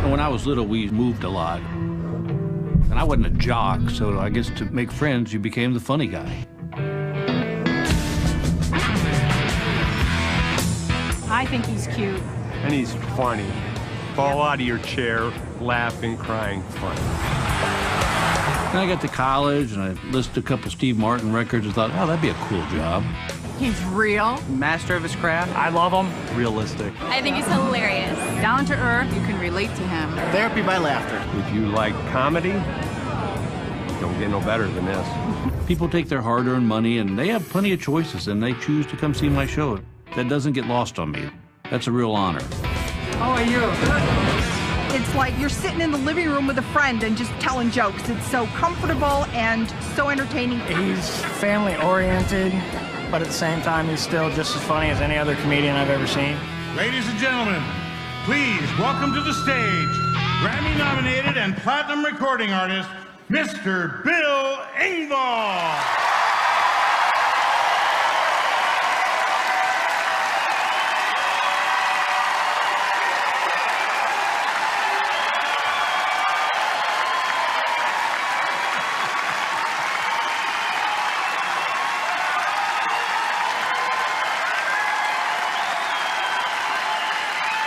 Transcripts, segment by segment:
When I was little, we moved a lot. And I wasn't a jock, so I guess to make friends, you became the funny guy. I think he's cute. And he's funny. Fall out of your chair, laughing, crying, funny. Then I got to college, and I listened to a couple Steve Martin records and thought, oh, that'd be a cool job. He's real. Master of his craft. I love him. Realistic. I think he's hilarious. Down to earth, you can relate to him. Therapy by laughter. If you like comedy, don't get no better than this. People take their hard-earned money, and they have plenty of choices, and they choose to come see my show. That doesn't get lost on me. That's a real honor. How are you? It's like you're sitting in the living room with a friend and just telling jokes. It's so comfortable and so entertaining. He's family-oriented, but at the same time, he's still just as funny as any other comedian I've ever seen. Ladies and gentlemen, please welcome to the stage Grammy-nominated and platinum recording artist, Mr. Bill Engvall.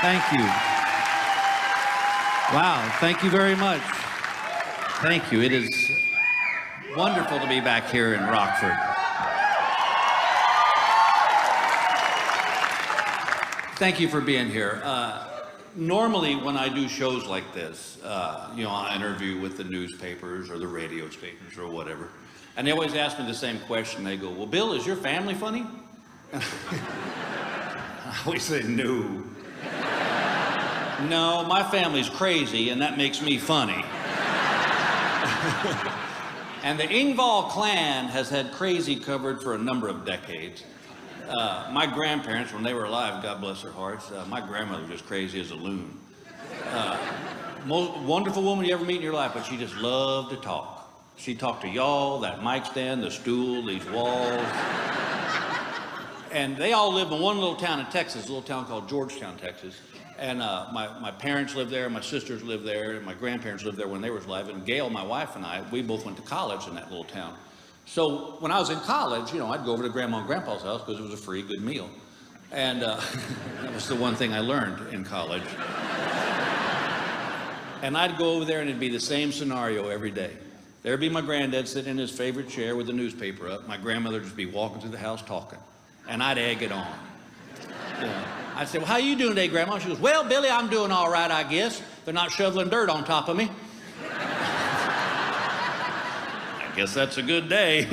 Thank you. Wow, thank you very much. Thank you. It is wonderful to be back here in Rockford. Thank you for being here. Normally, when I do shows like this, you know, I interview with the newspapers or the radio stations or whatever, and they always ask me the same question. They go, well, Bill, is your family funny? I always say, no. No, my family's crazy, and that makes me funny. And the Engvall clan has had crazy covered for a number of decades. My grandparents, when they were alive, God bless their hearts, my grandmother was just crazy as a loon. Most wonderful woman you ever meet in your life, but she just loved to talk. She talked to y'all, that mic stand, the stool, these walls. And they all lived in one little town in Texas, a little town called Georgetown, Texas. And my parents lived there, my sisters lived there, and my grandparents lived there when they were alive. And Gail, my wife, and I, we both went to college in that little town. So when I was in college, you know, I'd go over to Grandma and Grandpa's house because it was a free, good meal. And that was the one thing I learned in college. And I'd go over there and it'd be the same scenario every day. There'd be my granddad sitting in his favorite chair with the newspaper up. My grandmother would just be walking through the house talking. And I'd egg it on. You know, I'd say, well, how you doing today, Grandma? She goes, well, Billy, I'm doing all right, I guess. They're not shoveling dirt on top of me. I guess that's a good day.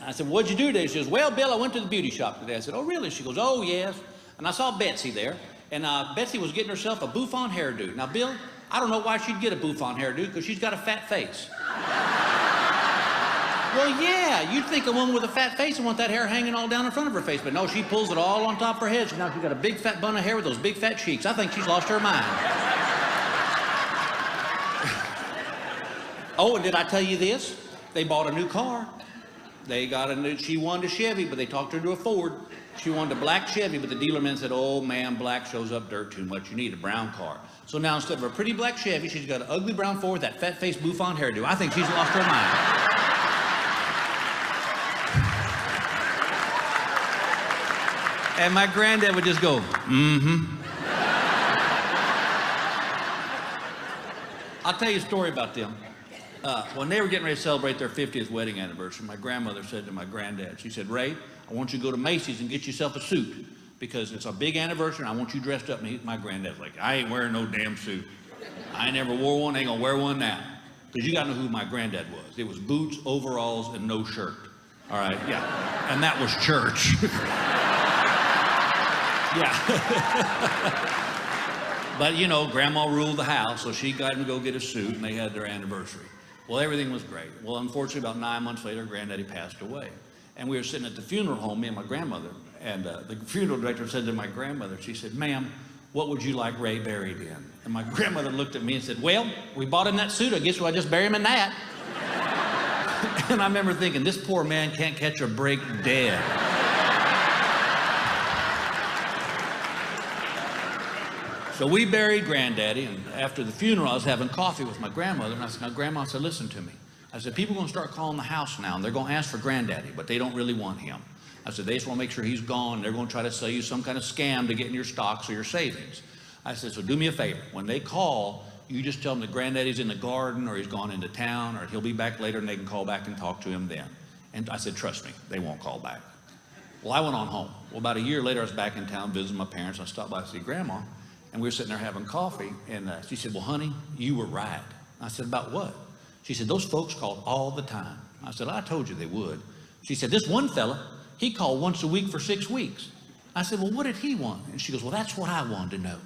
I said, what'd you do today? She goes, well, Bill, I went to the beauty shop today. I said, oh, really? She goes, oh, yes. And I saw Betsy there. And Betsy was getting herself a bouffant hairdo. Now, Bill, I don't know why she'd get a bouffant hairdo, because she's got a fat face. Well, yeah, you'd think a woman with a fat face would want that hair hanging all down in front of her face, but no, she pulls it all on top of her head. So now she's got a big fat bun of hair with those big fat cheeks. I think she's lost her mind. Oh, and did I tell you this? They bought a new car. They got a new, she wanted a Chevy, but they talked her to a Ford. She wanted a black Chevy, but the dealerman said, oh man, black shows up dirt too much. You need a brown car. So now instead of a pretty black Chevy, she's got an ugly brown Ford with that fat face bouffant hairdo. I think she's lost her mind. And my granddad would just go, mm-hmm. I'll tell you a story about them. When they were getting ready to celebrate their 50th wedding anniversary, my grandmother said to my granddad, she said, Ray, I want you to go to Macy's and get yourself a suit because it's a big anniversary and I want you dressed up. And my granddad's like, I ain't wearing no damn suit. I ain't never wore one, ain't gonna wear one now. Because you gotta know who my granddad was. It was boots, overalls, and no shirt. All right, yeah. And that was church. Yeah. But you know, Grandma ruled the house, so she got him to go get a suit, and they had their anniversary. Well, everything was great. Well, unfortunately, about 9 months later, Granddaddy passed away. And we were sitting at the funeral home, me and my grandmother, and the funeral director said to my grandmother, she said, ma'am, what would you like Ray buried in? And my grandmother looked at me and said, well, we bought him that suit, I guess we'll just bury him in that. And I remember thinking, this poor man can't catch a break dead. So we buried Granddaddy, and after the funeral, I was having coffee with my grandmother, and I said, now, Grandma, I said, listen to me. I said, people are going to start calling the house now, and they're going to ask for Granddaddy, but they don't really want him. I said, they just want to make sure he's gone. They're going to try to sell you some kind of scam to get in your stocks or your savings. I said, so do me a favor. When they call, you just tell them that Granddaddy's in the garden, or he's gone into town, or he'll be back later, and they can call back and talk to him then. And I said, trust me, they won't call back. Well, I went on home. Well, about a year later, I was back in town visiting my parents. I stopped by to see Grandma, and we were sitting there having coffee, and she said, well, honey, you were right. I said, about what? She said, those folks called all the time. I said, I told you they would. She said, this one fella, he called once a week for 6 weeks. I said, well, what did he want? And she goes, well, that's what I wanted to know.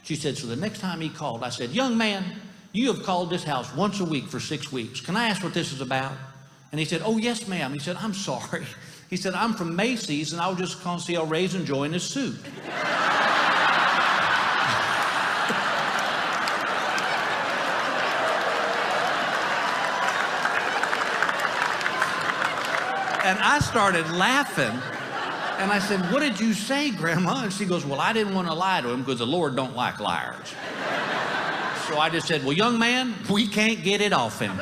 She said, so the next time he called, I said, young man, you have called this house once a week for 6 weeks. Can I ask what this is about? And he said, oh, yes, ma'am. He said, I'm sorry. He said, I'm from Macy's, and I was just calling to see how Ray's enjoying his suit. And I started laughing, and I said, what did you say, Grandma? And she goes, well, I didn't want to lie to him because the Lord don't like liars. So I just said, well, young man, we can't get it off him.